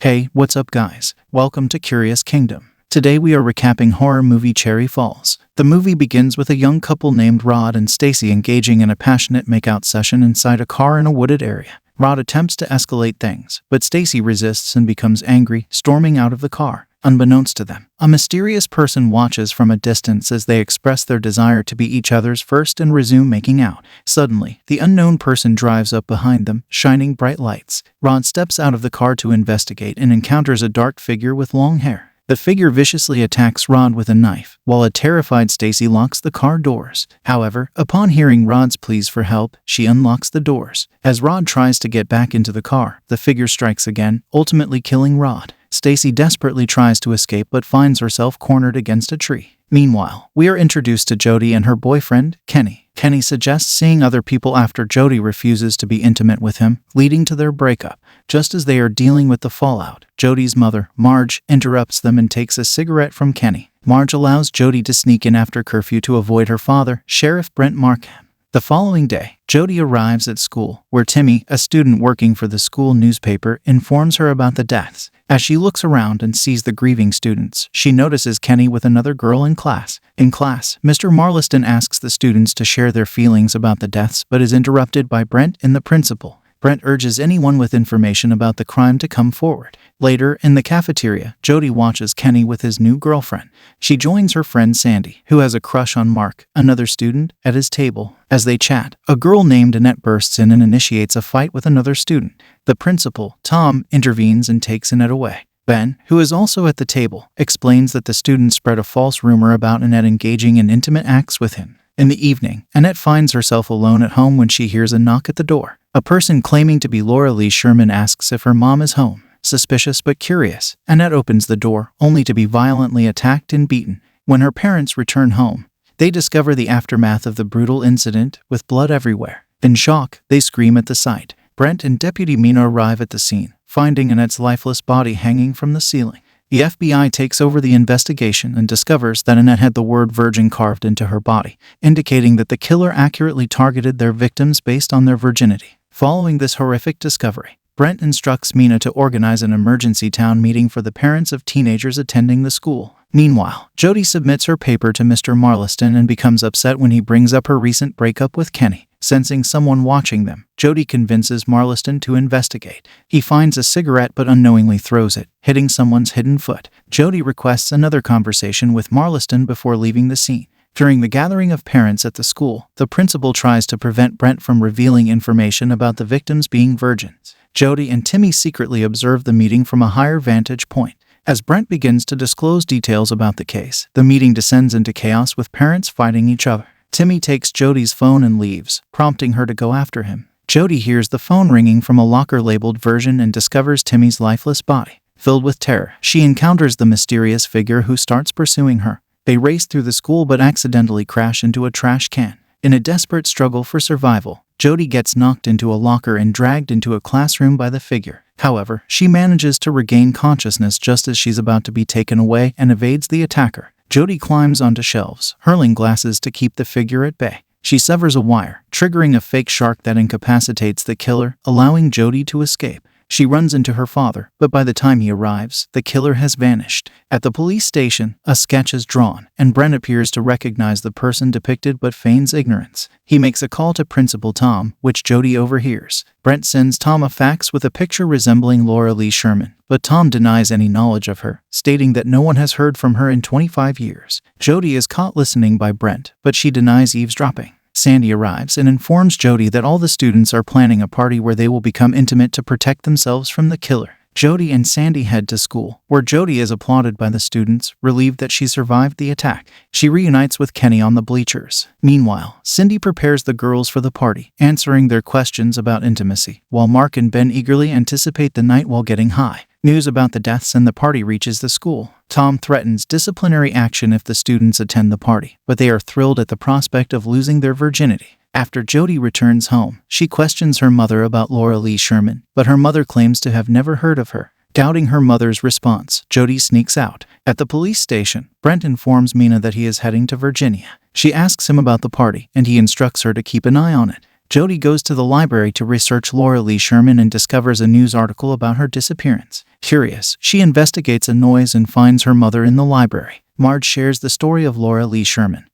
Hey, what's up guys? Welcome to Curious Kingdom. Today we are recapping horror movie Cherry Falls. The movie begins with a young couple named Rod and Stacy engaging in a passionate makeout session inside a car in a wooded area. Rod attempts to escalate things, but Stacy resists and becomes angry, storming out of the car. Unbeknownst to them, a mysterious person watches from a distance as they express their desire to be each other's first and resume making out. Suddenly, the unknown person drives up behind them, shining bright lights. Rod steps out of the car to investigate and encounters a dark figure with long hair. The figure viciously attacks Rod with a knife, while a terrified Stacy locks the car doors. However, upon hearing Rod's pleas for help, she unlocks the doors. As Rod tries to get back into the car, the figure strikes again, ultimately killing Rod. Stacy desperately tries to escape but finds herself cornered against a tree. Meanwhile, we are introduced to Jody and her boyfriend, Kenny. Kenny suggests seeing other people after Jody refuses to be intimate with him, leading to their breakup. Just as they are dealing with the fallout, Jody's mother, Marge, interrupts them and takes a cigarette from Kenny. Marge allows Jody to sneak in after curfew to avoid her father, Sheriff Brent Markham. The following day, Jody arrives at school, where Timmy, a student working for the school newspaper, informs her about the deaths. As she looks around and sees the grieving students, she notices Kenny with another girl in class. In class, Mr. Marliston asks the students to share their feelings about the deaths but is interrupted by Brent and the principal. Brent urges anyone with information about the crime to come forward. Later, in the cafeteria, Jody watches Kenny with his new girlfriend. She joins her friend Sandy, who has a crush on Mark, another student, at his table. As they chat, a girl named Annette bursts in and initiates a fight with another student. The principal, Tom, intervenes and takes Annette away. Ben, who is also at the table, explains that the student spread a false rumor about Annette engaging in intimate acts with him. In the evening, Annette finds herself alone at home when she hears a knock at the door. A person claiming to be Laura Lee Sherman asks if her mom is home. Suspicious but curious, Annette opens the door, only to be violently attacked and beaten. When her parents return home, they discover the aftermath of the brutal incident, with blood everywhere. In shock, they scream at the sight. Brent and Deputy Mina arrive at the scene, finding Annette's lifeless body hanging from the ceiling. The FBI takes over the investigation and discovers that Annette had the word virgin carved into her body, indicating that the killer accurately targeted their victims based on their virginity. Following this horrific discovery, Brent instructs Mina to organize an emergency town meeting for the parents of teenagers attending the school. Meanwhile, Jody submits her paper to Mr. Marliston and becomes upset when he brings up her recent breakup with Kenny. Sensing someone watching them, Jody convinces Marliston to investigate. He finds a cigarette but unknowingly throws it, hitting someone's hidden foot. Jody requests another conversation with Marliston before leaving the scene. During the gathering of parents at the school, the principal tries to prevent Brent from revealing information about the victims being virgins. Jody and Timmy secretly observe the meeting from a higher vantage point. As Brent begins to disclose details about the case, the meeting descends into chaos with parents fighting each other. Timmy takes Jody's phone and leaves, prompting her to go after him. Jody hears the phone ringing from a locker labeled Version and discovers Timmy's lifeless body. Filled with terror, she encounters the mysterious figure who starts pursuing her. They race through the school but accidentally crash into a trash can. In a desperate struggle for survival, Jody gets knocked into a locker and dragged into a classroom by the figure. However, she manages to regain consciousness just as she's about to be taken away and evades the attacker. Jody climbs onto shelves, hurling glasses to keep the figure at bay. She severs a wire, triggering a fake shark that incapacitates the killer, allowing Jody to escape. She runs into her father, but by the time he arrives, the killer has vanished. At the police station, a sketch is drawn, and Brent appears to recognize the person depicted but feigns ignorance. He makes a call to Principal Tom, which Jody overhears. Brent sends Tom a fax with a picture resembling Laura Lee Sherman, but Tom denies any knowledge of her, stating that no one has heard from her in 25 years. Jody is caught listening by Brent, but she denies eavesdropping. Sandy arrives and informs Jody that all the students are planning a party where they will become intimate to protect themselves from the killer. Jody and Sandy head to school, where Jody is applauded by the students, relieved that she survived the attack. She reunites with Kenny on the bleachers. Meanwhile, Cindy prepares the girls for the party, answering their questions about intimacy, while Mark and Ben eagerly anticipate the night while getting high. News about the deaths and the party reaches the school. Tom threatens disciplinary action if the students attend the party, but they are thrilled at the prospect of losing their virginity. After Jody returns home, she questions her mother about Laura Lee Sherman, but her mother claims to have never heard of her. Doubting her mother's response, Jody sneaks out. At the police station, Brent informs Mina that he is heading to Virginia. She asks him about the party, and he instructs her to keep an eye on it. Jody goes to the library to research Laura Lee Sherman and discovers a news article about her disappearance. Curious, she investigates a noise and finds her mother in the library. Marge shares the story of Laura Lee Sherman,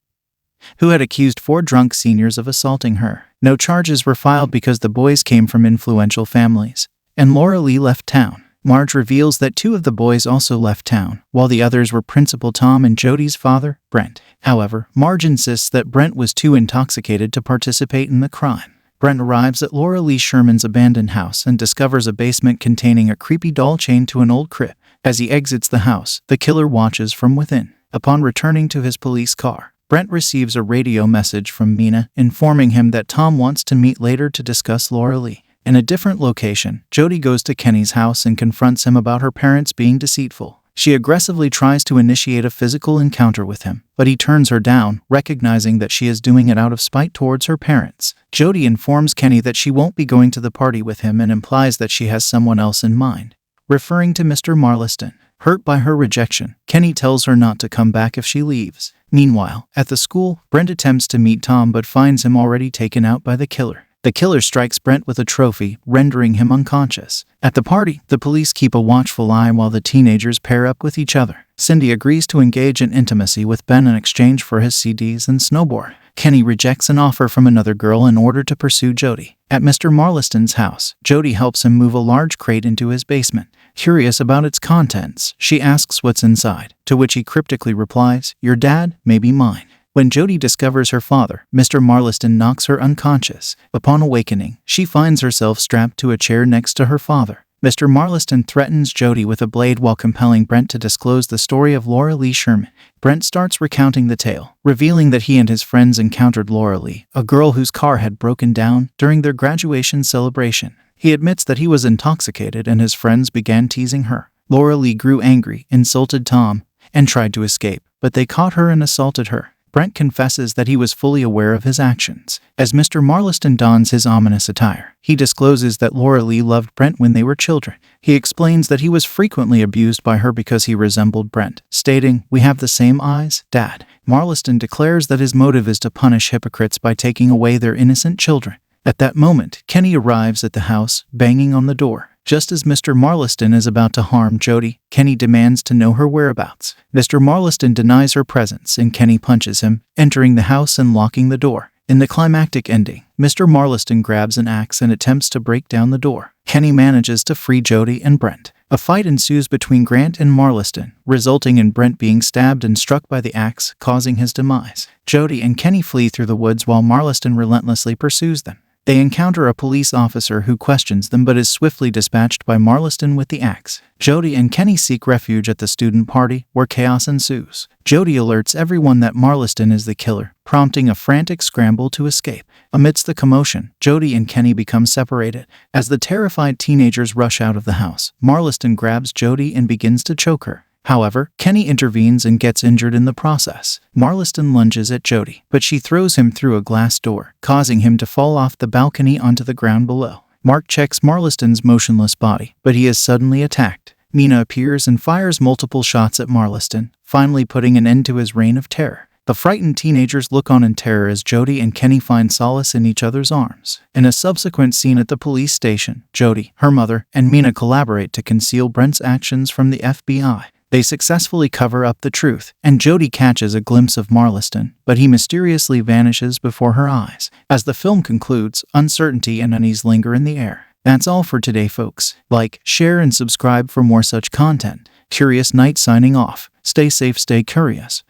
who had accused 4 drunk seniors of assaulting her. No charges were filed because the boys came from influential families, and Laura Lee left town. Marge reveals that 2 of the boys also left town, while the others were Principal Tom and Jody's father, Brent. However, Marge insists that Brent was too intoxicated to participate in the crime. Brent arrives at Laura Lee Sherman's abandoned house and discovers a basement containing a creepy doll chained to an old crib. As he exits the house, the killer watches from within. Upon returning to his police car, Brent receives a radio message from Mina informing him that Tom wants to meet later to discuss Laura Lee. In a different location, Jody goes to Kenny's house and confronts him about her parents being deceitful. She aggressively tries to initiate a physical encounter with him, but he turns her down, recognizing that she is doing it out of spite towards her parents. Jody informs Kenny that she won't be going to the party with him and implies that she has someone else in mind, referring to Mr. Marliston. Hurt by her rejection, Kenny tells her not to come back if she leaves. Meanwhile, at the school, Brent attempts to meet Tom but finds him already taken out by the killer. The killer strikes Brent with a trophy, rendering him unconscious. At the party, the police keep a watchful eye while the teenagers pair up with each other. Cindy agrees to engage in intimacy with Ben in exchange for his CDs and snowboard. Kenny rejects an offer from another girl in order to pursue Jody. At Mr. Marliston's house, Jody helps him move a large crate into his basement. Curious about its contents, she asks what's inside, to which he cryptically replies, "Your dad, maybe mine." When Jody discovers her father, Mr. Marliston knocks her unconscious. Upon awakening, she finds herself strapped to a chair next to her father. Mr. Marliston threatens Jody with a blade while compelling Brent to disclose the story of Laura Lee Sherman. Brent starts recounting the tale, revealing that he and his friends encountered Laura Lee, a girl whose car had broken down during their graduation celebration. He admits that he was intoxicated and his friends began teasing her. Laura Lee grew angry, insulted Tom, and tried to escape, but they caught her and assaulted her. Brent confesses that he was fully aware of his actions. As Mr. Marliston dons his ominous attire, he discloses that Laura Lee loved Brent when they were children. He explains that he was frequently abused by her because he resembled Brent, stating, "We have the same eyes, Dad." Marliston declares that his motive is to punish hypocrites by taking away their innocent children. At that moment, Kenny arrives at the house, banging on the door. Just as Mr. Marliston is about to harm Jody, Kenny demands to know her whereabouts. Mr. Marliston denies her presence and Kenny punches him, entering the house and locking the door. In the climactic ending, Mr. Marliston grabs an axe and attempts to break down the door. Kenny manages to free Jody and Brent. A fight ensues between Grant and Marliston, resulting in Brent being stabbed and struck by the axe, causing his demise. Jody and Kenny flee through the woods while Marliston relentlessly pursues them. They encounter a police officer who questions them but is swiftly dispatched by Marliston with the axe. Jody and Kenny seek refuge at the student party, where chaos ensues. Jody alerts everyone that Marliston is the killer, prompting a frantic scramble to escape. Amidst the commotion, Jody and Kenny become separated. As the terrified teenagers rush out of the house, Marliston grabs Jody and begins to choke her. However, Kenny intervenes and gets injured in the process. Marliston lunges at Jody, but she throws him through a glass door, causing him to fall off the balcony onto the ground below. Mark checks Marliston's motionless body, but he is suddenly attacked. Mina appears and fires multiple shots at Marliston, finally putting an end to his reign of terror. The frightened teenagers look on in terror as Jody and Kenny find solace in each other's arms. In a subsequent scene at the police station, Jody, her mother, and Mina collaborate to conceal Brent's actions from the FBI. They successfully cover up the truth, and Jody catches a glimpse of Marliston, but he mysteriously vanishes before her eyes. As the film concludes, uncertainty and unease linger in the air. That's all for today, folks. Like, share, and subscribe for more such content. Curious Knight signing off. Stay safe, stay curious.